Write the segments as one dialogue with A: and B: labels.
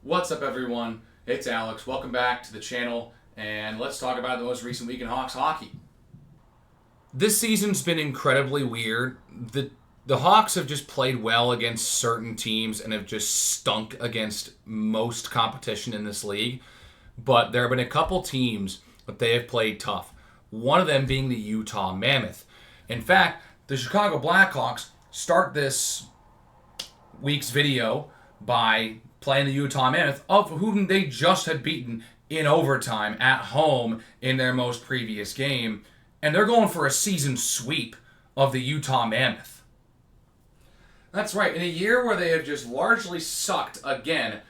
A: What's up, everyone? It's Alex. Welcome back to the channel, and let's talk about the most recent week in Hawks hockey. This season's been incredibly weird. The Hawks have just played well against certain teams and have just stunk against most competition in this league. But there have been a couple teams that they have played tough. One of them being the Utah Mammoth. In fact, the Chicago Blackhawks start this week's video by playing the Utah Mammoth, of whom they just had beaten in overtime at home in their most previous game. And they're going for a season sweep of the Utah Mammoth. That's right. In a year where they have just largely sucked again,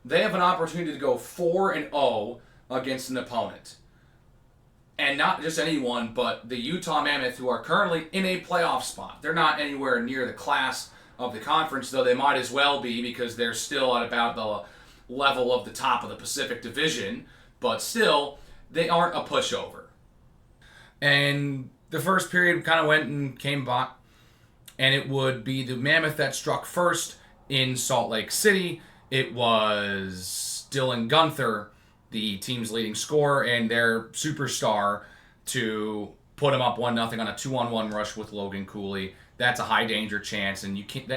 A: they have an opportunity to go 4-0 against an opponent. And not just anyone, but the Utah Mammoth, who are currently in a playoff spot. They're not anywhere near the class of the conference, though they might as well be, because they're still at about the level of the top of the Pacific Division. But still, they aren't a pushover. And the first period kind of went and came back, and it would be the Mammoth that struck first in Salt Lake City. It was Dylan Guenther, the team's leading scorer, and their superstar, to put him up 1-0 on a 2-on-1 rush with Logan Cooley. That's a high danger chance, and you can't.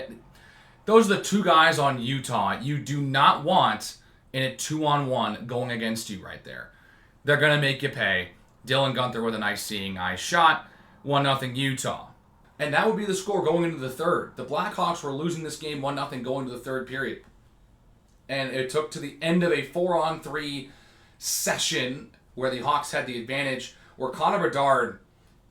A: Those are the two guys on Utah you do not want in a 2-on-1 going against you right there. They're gonna make you pay. Dylan Guenther with a nice seeing eye shot, 1-0 Utah. And that would be the score going into the third. The Blackhawks were losing this game 1-0 going into the third period. And it took to the end of a 4-on-3 session where the Hawks had the advantage, where Connor Bedard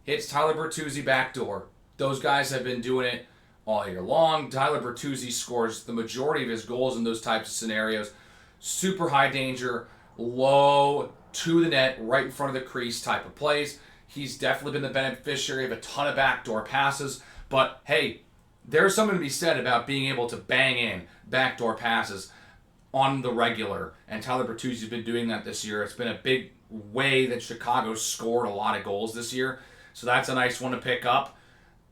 A: hits Tyler Bertuzzi backdoor. Those guys have been doing it all year long. Tyler Bertuzzi scores the majority of his goals in those types of scenarios. Super high danger, low to the net, right in front of the crease type of plays. He's definitely been the beneficiary of a ton of backdoor passes. But hey, there's something to be said about being able to bang in backdoor passes on the regular. And Tyler Bertuzzi's been doing that this year. It's been a big way that Chicago scored a lot of goals this year. So that's a nice one to pick up.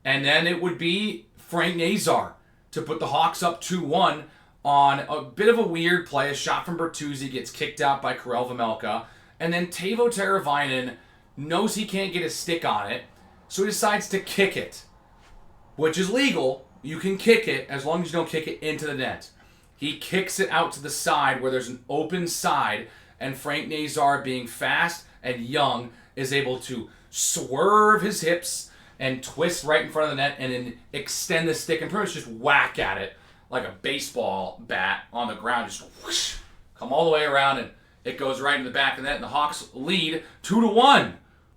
A: And then it would be Frank Nazar to put the Hawks up 2-1 on a bit of a weird play. A shot from Bertuzzi gets kicked out by Karel Vejmelka. And then Teuvo Teravainen knows he can't get his stick on it, so he decides to kick it, which is legal. You can kick it as long as you don't kick it into the net. He kicks it out to the side where there's an open side, and Frank Nazar, being fast and young, is able to swerve his hips and twist right in front of the net and then extend the stick and pretty much just whack at it like a baseball bat on the ground. Just whoosh, come all the way around, and it goes right in the back of the net, and the Hawks lead 2-1.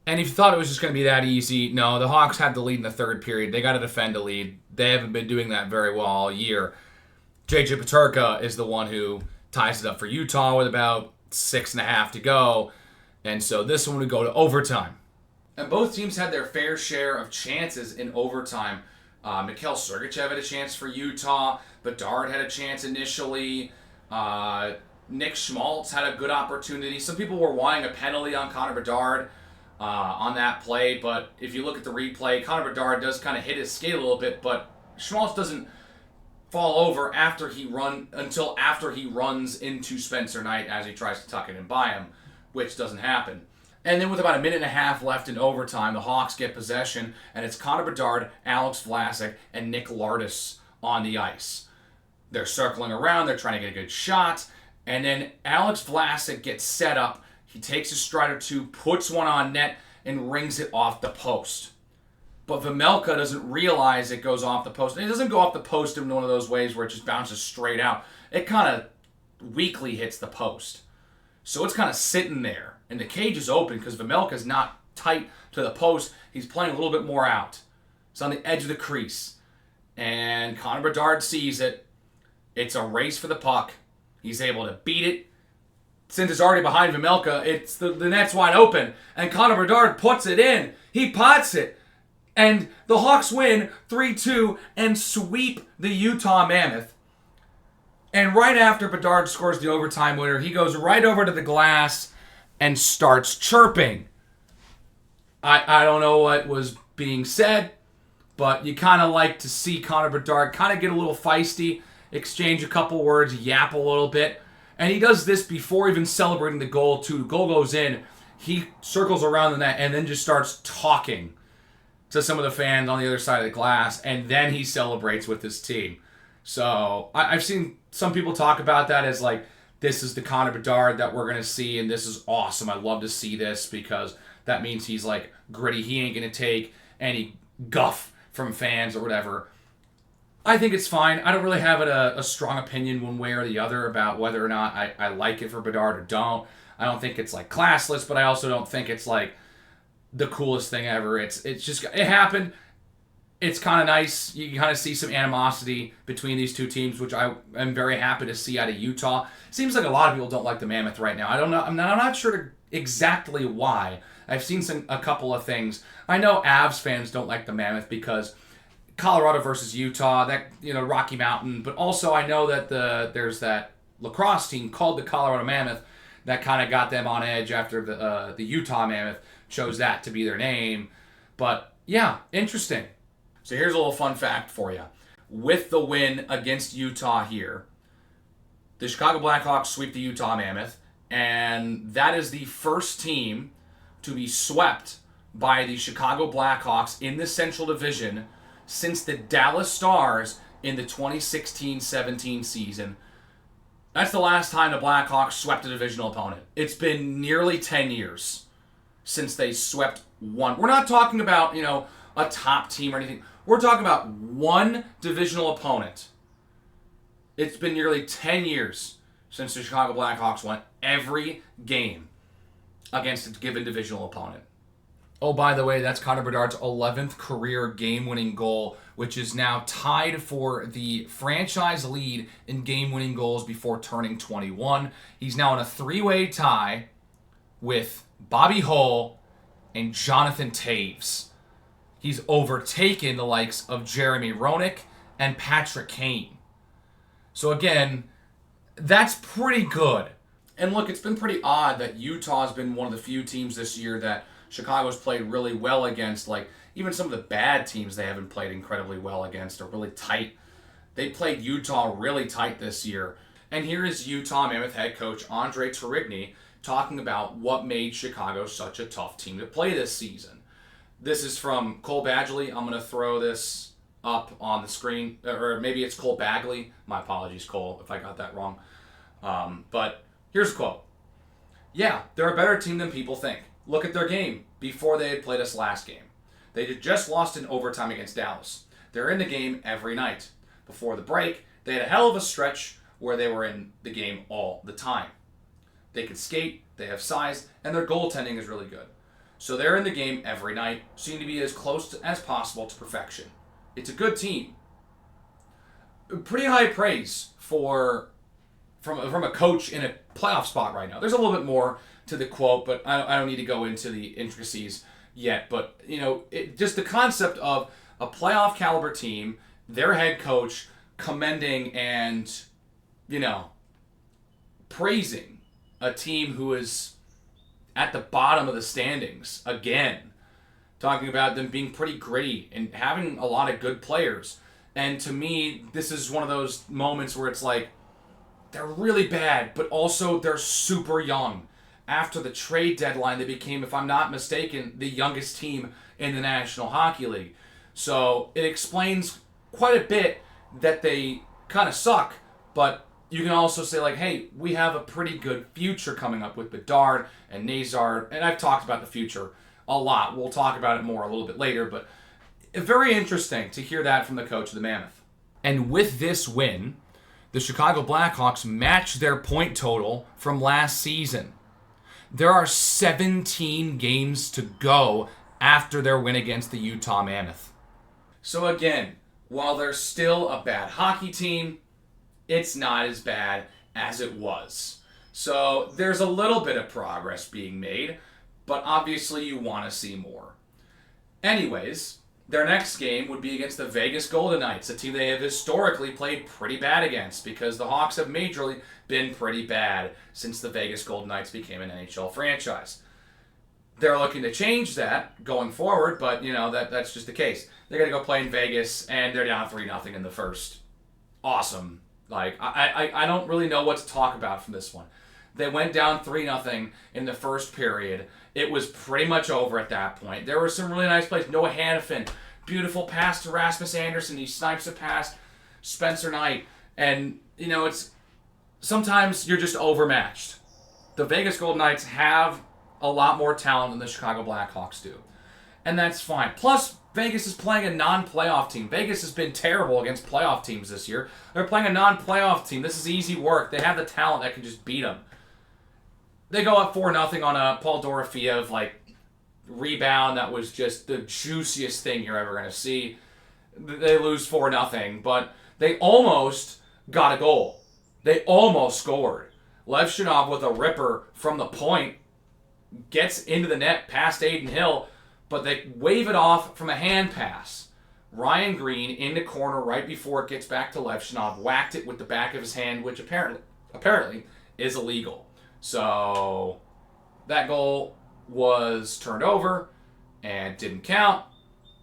A: And if you thought it was just going to be that easy, no, the Hawks had the lead in the third period. They got to defend a lead. They haven't been doing that very well all year. JJ Peterka is the one who ties it up for Utah with about 6.5 to go. And so this one would go to overtime. And both teams had their fair share of chances in overtime. Mikhail Sergachev had a chance for Utah. Bedard had a chance initially. Nick Schmaltz had a good opportunity. Some people were wanting a penalty on Connor Bedard on that play, but if you look at the replay, Connor Bedard does kind of hit his skate a little bit, but Schmaltz doesn't fall over until after he runs into Spencer Knight as he tries to tuck it in by him, which doesn't happen. And then with about 1.5 minutes left in overtime, the Hawks get possession, and it's Connor Bedard, Alex Vlasic, and Nick Lardis on the ice. They're circling around, they're trying to get a good shot, and then Alex Vlasic gets set up. He takes a stride or two, puts one on net, and rings it off the post. But Vejmelka doesn't realize it goes off the post. And it doesn't go off the post in one of those ways where it just bounces straight out. It kind of weakly hits the post. So it's kind of sitting there. And the cage is open because Vejmelka's not tight to the post. He's playing a little bit more out. It's on the edge of the crease. And Connor Bedard sees it. It's a race for the puck. He's able to beat it. Since it's already behind Vejmelka, it's the net's wide open. And Connor Bedard puts it in. He pots it. And the Hawks win 3-2 and sweep the Utah Mammoth. And right after Bedard scores the overtime winner, he goes right over to the glass and starts chirping. I don't know what was being said, but you kind of like to see Connor Bedard kind of get a little feisty, exchange a couple words, yap a little bit. And he does this before even celebrating the goal, too. The goal goes in. He circles around the net and then just starts talking to some of the fans on the other side of the glass. And then he celebrates with his team. So I've seen some people talk about that as like, this is the Connor Bedard that we're going to see, and this is awesome. I love to see this because that means he's like gritty. He ain't going to take any guff from fans or whatever. I think it's fine. I don't really have a strong opinion one way or the other about whether or not I like it for Bedard or don't. I don't think it's like classless, but I also don't think it's like the coolest thing ever. It's just, it happened. It's kind of nice. You can kind of see some animosity between these two teams, which I am very happy to see out of Utah. Seems like a lot of people don't like the Mammoth right now. I don't know. I'm not sure exactly why. I've seen a couple of things. I know Avs fans don't like the Mammoth because Colorado versus Utah, that, Rocky Mountain. But also I know that there's that lacrosse team called the Colorado Mammoth that kind of got them on edge after the Utah Mammoth chose that to be their name. But yeah, interesting. So here's a little fun fact for you. With the win against Utah here, the Chicago Blackhawks sweep the Utah Mammoth, and that is the first team to be swept by the Chicago Blackhawks in the Central Division since the Dallas Stars in the 2016-17 season. That's the last time the Blackhawks swept a divisional opponent. It's been nearly 10 years since they swept one. We're not talking about, a top team or anything. We're talking about one divisional opponent. It's been nearly 10 years since the Chicago Blackhawks won every game against a given divisional opponent. Oh, by the way, that's Connor Bedard's 11th career game-winning goal, which is now tied for the franchise lead in game-winning goals before turning 21. He's now in a three-way tie with Bobby Hull and Jonathan Taves. He's overtaken the likes of Jeremy Roenick and Patrick Kane. So again, that's pretty good. And look, it's been pretty odd that Utah's been one of the few teams this year that Chicago's played really well against. Like, even some of the bad teams they haven't played incredibly well against are really tight. They played Utah really tight this year. And here is Utah Mammoth head coach Andre Tourigny talking about what made Chicago such a tough team to play this season. This is from Cole Badgley. I'm going to throw this up on the screen. Or maybe it's Cole Bagley. My apologies, Cole, if I got that wrong. But here's a quote. Yeah, they're a better team than people think. Look at their game before they had played us last game. They had just lost in overtime against Dallas. They're in the game every night. Before the break, they had a hell of a stretch where they were in the game all the time. They can skate, they have size, and their goaltending is really good. So they're in the game every night, seem to be as close as possible to perfection. It's a good team. Pretty high praise from a coach in a playoff spot right now. There's a little bit more to the quote, but I don't need to go into the intricacies yet. But, just the concept of a playoff caliber team, their head coach commending and, praising a team who is at the bottom of the standings again. Talking about them being pretty gritty and having a lot of good players. And to me, this is one of those moments where it's like, they're really bad, but also they're super young. After the trade deadline, they became, if I'm not mistaken, the youngest team in the National Hockey League. So it explains quite a bit that they kind of suck, but you can also say, like, hey, we have a pretty good future coming up with Bedard and Nazar, and I've talked about the future a lot. We'll talk about it more a little bit later, but very interesting to hear that from the coach of the Mammoth. And with this win, the Chicago Blackhawks matched their point total from last season. There are 17 games to go after their win against the Utah Mammoth. So again, while they're still a bad hockey team, it's not as bad as it was. So there's a little bit of progress being made, but obviously you want to see more. Anyways, their next game would be against the Vegas Golden Knights, a team they have historically played pretty bad against because the Hawks have majorly been pretty bad since the Vegas Golden Knights became an NHL franchise. They're looking to change that going forward, but that's just the case. They're going to go play in Vegas, and they're down 3-0 in the first. Awesome. Like, I don't really know what to talk about from this one. They went down 3-0 in the first period. It was pretty much over at that point. There were some really nice plays. Noah Hannafin, beautiful pass to Rasmus Anderson. He snipes a pass, Spencer Knight. And, it's sometimes you're just overmatched. The Vegas Golden Knights have a lot more talent than the Chicago Blackhawks do. And that's fine. Plus, Vegas is playing a non-playoff team. Vegas has been terrible against playoff teams this year. They're playing a non-playoff team. This is easy work. They have the talent that can just beat them. They go up 4-0 on a Paul Dorofeev rebound that was just the juiciest thing you're ever going to see. They lose 4-0, but they almost got a goal. They almost scored. Levshunov with a ripper from the point gets into the net past Aiden Hill, but they wave it off from a hand pass. Ryan Green in the corner right before it gets back to Levshunov, whacked it with the back of his hand, which apparently is illegal. So that goal was turned over and didn't count.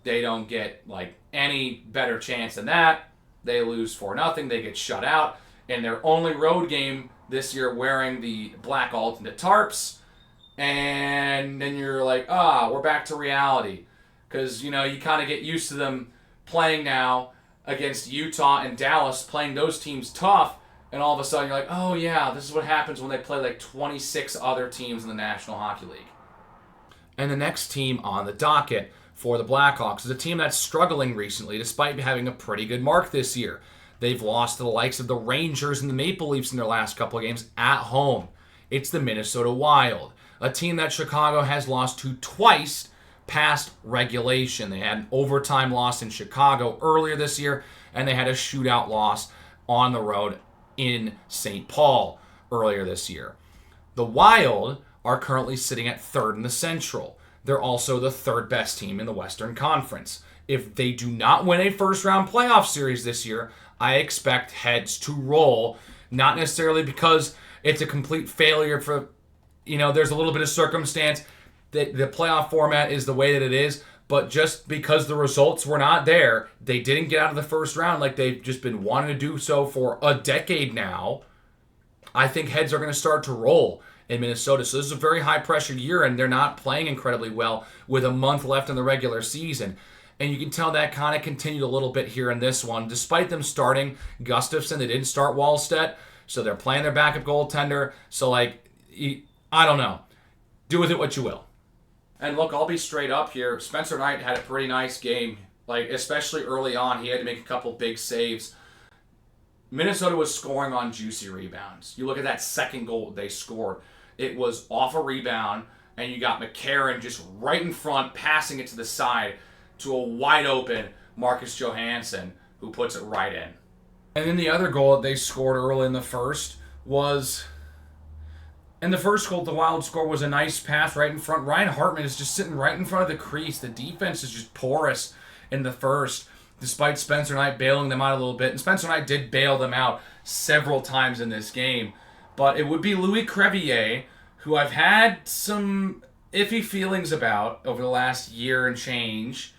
A: They don't get any better chance than that. They lose 4-0. They get shut out in their only road game this year wearing the black alternate tarps. And then you're like, we're back to reality. Because, you kind of get used to them playing now against Utah and Dallas, playing those teams tough. And all of a sudden you're like, oh yeah, this is what happens when they play 26 other teams in the National Hockey League. And the next team on the docket for the Blackhawks is a team that's struggling recently despite having a pretty good mark this year. They've lost to the likes of the Rangers and the Maple Leafs in their last couple of games at home. It's the Minnesota Wild, a team that Chicago has lost to twice past regulation. They had an overtime loss in Chicago earlier this year, and they had a shootout loss on the road in St. Paul earlier this year. The Wild are currently sitting at third in the Central. They're also the third best team in the Western Conference. If they do not win a first-round playoff series this year, I expect heads to roll, not necessarily because it's a complete failure for, there's a little bit of circumstance that the playoff format is the way that it is, but just because the results were not there, they didn't get out of the first round like they've just been wanting to do so for a decade now. I think heads are going to start to roll in Minnesota. So this is a very high-pressure year, and they're not playing incredibly well with a month left in the regular season. And you can tell that kind of continued a little bit here in this one. Despite them starting Gustafsson, they didn't start Wallstedt, so they're playing their backup goaltender. So, I don't know. Do with it what you will. And look, I'll be straight up here. Spencer Knight had a pretty nice game. Especially early on, he had to make a couple big saves. Minnesota was scoring on juicy rebounds. You look at that second goal they scored. It was off a rebound, and you got McCarron just right in front, passing it to the side to a wide-open Marcus Johansson, who puts it right in. And then the other goal that they scored early in the first was... And the first goal the Wild score was a nice pass right in front. Ryan Hartman is just sitting right in front of the crease. The defense is just porous in the first, despite Spencer Knight bailing them out a little bit. And Spencer Knight did bail them out several times in this game. But it would be Louis Crevier, who I've had some iffy feelings about over the last year and change.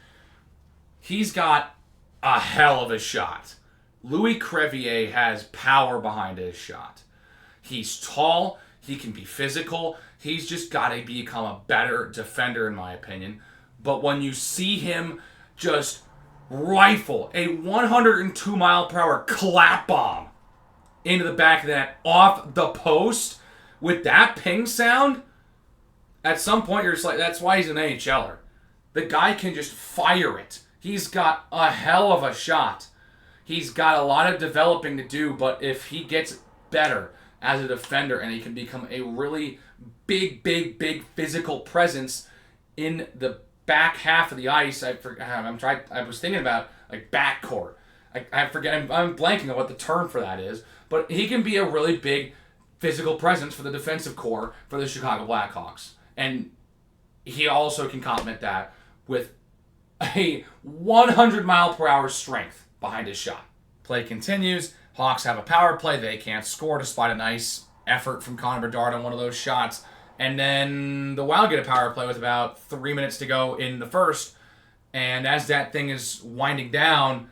A: He's got a hell of a shot. Louis Crevier has power behind his shot. He's tall. He can be physical. He's just got to become a better defender, in my opinion. But when you see him just rifle a 102-mile-per-hour clap bomb into the back of the net off the post with that ping sound, at some point you're just like, that's why he's an AHLer. The guy can just fire it. He's got a hell of a shot. He's got a lot of developing to do, but if he gets better as a defender and he can become a really big physical presence in the back half of the ice, I was thinking about backcourt. I forget. I'm blanking on what the term for that is, but he can be a really big physical presence for the defensive core for the Chicago Blackhawks, and he also can complement that with a 100-mile-per-hour strength behind his shot. Play continues. Hawks have a power play. They can't score despite a nice effort from Connor Bedard on one of those shots. And then the Wild get a power play with about 3 minutes to go in the first. And as that thing is winding down,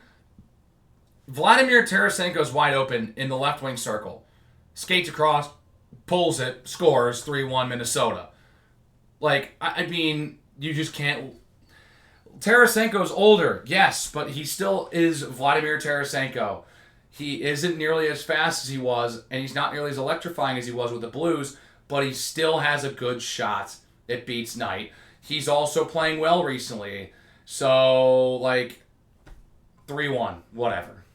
A: Vladimir Tarasenko's wide open in the left wing circle. Skates across, pulls it, scores, 3-1 Minnesota. Like, I mean, you just can't... Tarasenko's older, yes, but he still is Vladimir Tarasenko. He isn't nearly as fast as he was, and he's not nearly as electrifying as he was with the Blues, but he still has a good shot. It beats Knight. He's also playing well recently. So, like, 3-1, whatever.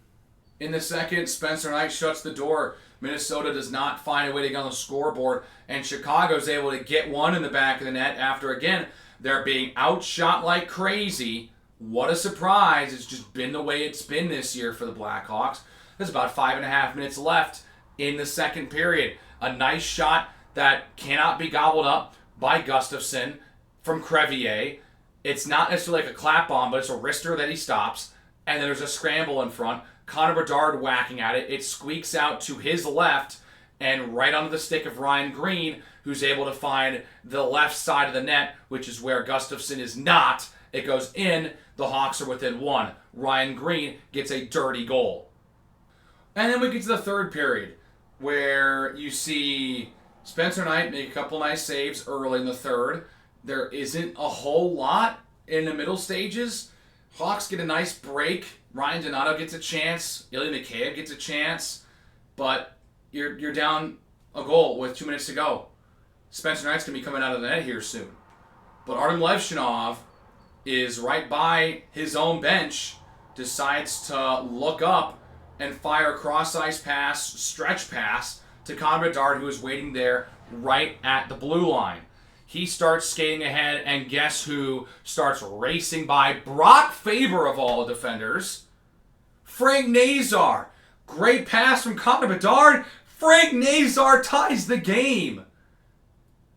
A: In the second, Spencer Knight shuts the door. Minnesota does not find a way to get on the scoreboard, and Chicago's able to get one in the back of the net after, again, they're being outshot like crazy. What a surprise. It's just been the way it's been this year for the Blackhawks. There's about 5.5 minutes left in the second period. A nice shot that cannot be gobbled up by Gustafsson from Crevier. It's not necessarily like a clap on, but it's a wrister that he stops. And then there's a scramble in front. Connor Bedard whacking at it. It squeaks out to his left and right onto the stick of Ryan Green, who's able to find the left side of the net, which is where Gustafsson is not. It goes in. The Hawks are within one. Ryan Green gets a dirty goal. And then we get to the third period, where you see Spencer Knight make a couple nice saves early in the third. There isn't a whole lot in the middle stages. Hawks get a nice break. Ryan Donato gets a chance. Ilya Mikheyev gets a chance. But you're down a goal with 2 minutes to go. Spencer Knight's going to be coming out of the net here soon. But Artem Levshunov is right by his own bench, decides to look up and fire a cross-ice pass, stretch pass, to Connor Bedard, who is waiting there right at the blue line. He starts skating ahead, and guess who starts racing by? Brock Faber, of all defenders. Frank Nazar. Great pass from Connor Bedard. Frank Nazar ties the game.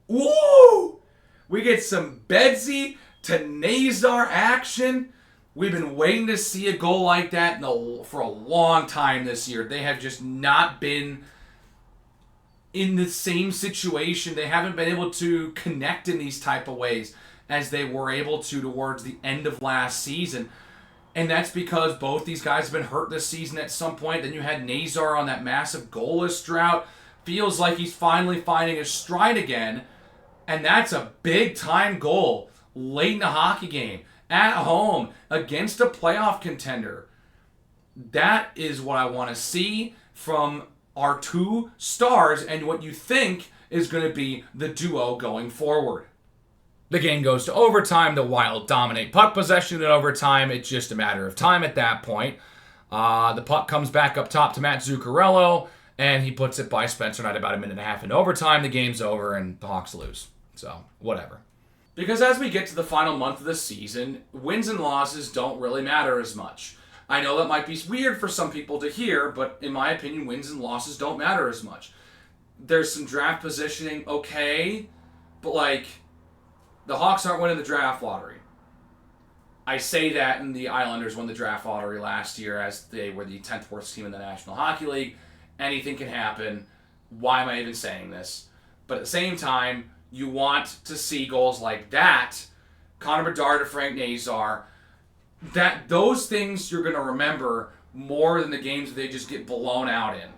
A: Woo! We get some Bedsy to Nazar action. We've been waiting to see a goal like that for a long time this year. They have just not been in the same situation. They haven't been able to connect in these type of ways as they were able to towards the end of last season. And that's because both these guys have been hurt this season at some point. Then you had Nazar on that massive goalless drought. Feels like he's finally finding his stride again. And that's a big-time goal late in the hockey game, at home, against a playoff contender. That is what I want to see from our two stars and what you think is going to be the duo going forward. The game goes to overtime. The Wild dominate puck possession in overtime. It's just a matter of time at that point. The puck comes back up top to Matt Zuccarello, and he puts it by Spencer Knight about 1.5 minutes in overtime. The game's over, and the Hawks lose. So, whatever. Because as we get to the final month of the season, wins and losses don't really matter as much. I know that might be weird for some people to hear, but in my opinion, wins and losses don't matter as much. There's some draft positioning, okay, but like, the Hawks aren't winning the draft lottery. I say that, and the Islanders won the draft lottery last year as they were the 10th worst team in the National Hockey League. Anything can happen. Why am I even saying this? But at the same time, you want to see goals like that, Connor Bedard to Frank Nazar, that those things you're going to remember more than the games that they just get blown out in.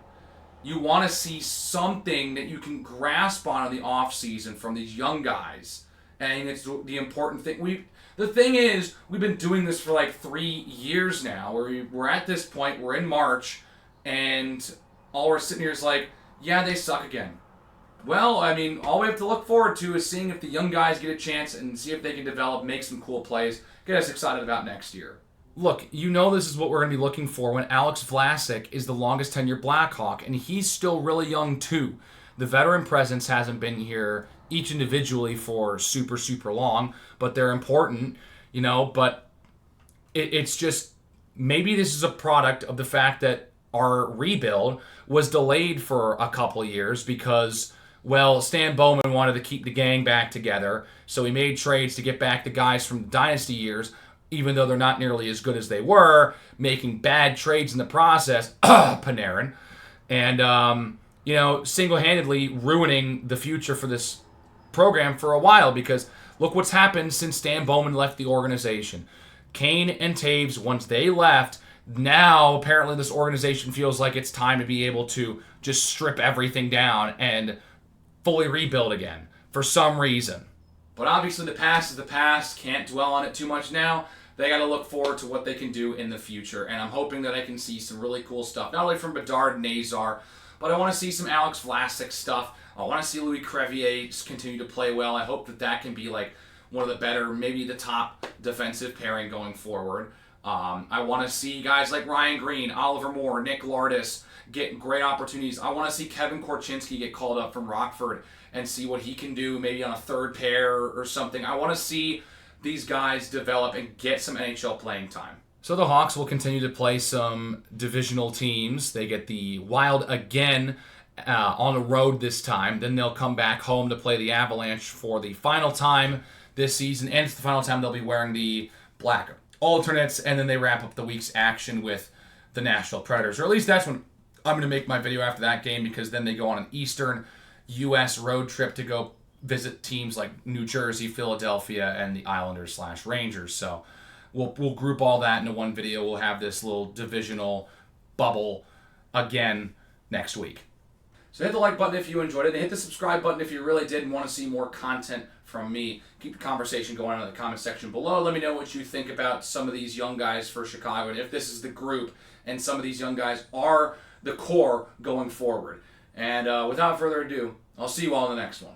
A: You want to see something that you can grasp on in the offseason from these young guys. And it's the important thing. The thing is, we've been doing this for like 3 years now. We're at this point, we're in March, and all we're sitting here is like, yeah, they suck again. Well, I mean, all we have to look forward to is seeing if the young guys get a chance and see if they can develop, make some cool plays, get us excited about next year. Look, you know this is what we're going to be looking for when Alex Vlasic is the longest tenured Blackhawk, and he's still really young too. The veteran presence hasn't been here each individually for super, super long, but they're important, you know, but it's just, maybe this is a product of the fact that our rebuild was delayed for a couple years because, well, Stan Bowman wanted to keep the gang back together, so he made trades to get back the guys from the dynasty years, even though they're not nearly as good as they were, making bad trades in the process, Panarin, and, you know, single-handedly ruining the future for this program for a while, because look what's happened since Stan Bowman left the organization. Kane and Taves, once they left, Now, apparently, this organization feels like it's time to be able to just strip everything down and fully rebuild again for some reason. But obviously, the past is the past. Can't dwell on it too much now. They got to look forward to what they can do in the future. And I'm hoping that I can see some really cool stuff, not only from Bedard and Nazar, but I want to see some Alex Vlasic stuff. I want to see Louis Crevier continue to play well. I hope that that can be like one of the better, maybe the top defensive pairing going forward. I want to see guys like Ryan Green, Oliver Moore, Nick Lardis get great opportunities. I want to see Kevin Korchinski get called up from Rockford and see what he can do maybe on a third pair or something. I want to see these guys develop and get some NHL playing time. So the Hawks will continue to play some divisional teams. They get the Wild again on the road this time. Then they'll come back home to play the Avalanche for the final time this season. And it's the final time they'll be wearing the black alternates. And then they wrap up the week's action with the Nashville Predators. Or at least that's when I'm going to make my video after that game, because then they go on an Eastern U.S. road trip to go visit teams like New Jersey, Philadelphia, and the Islanders/Rangers. So we'll group all that into one video. We'll have this little divisional bubble again next week. So hit the like button if you enjoyed it, and hit the subscribe button if you really did and want to see more content from me. Keep the conversation going on in the comment section below. Let me know what you think about some of these young guys for Chicago, and if this is the group and some of these young guys are the core going forward. And without further ado, I'll see you all in the next one.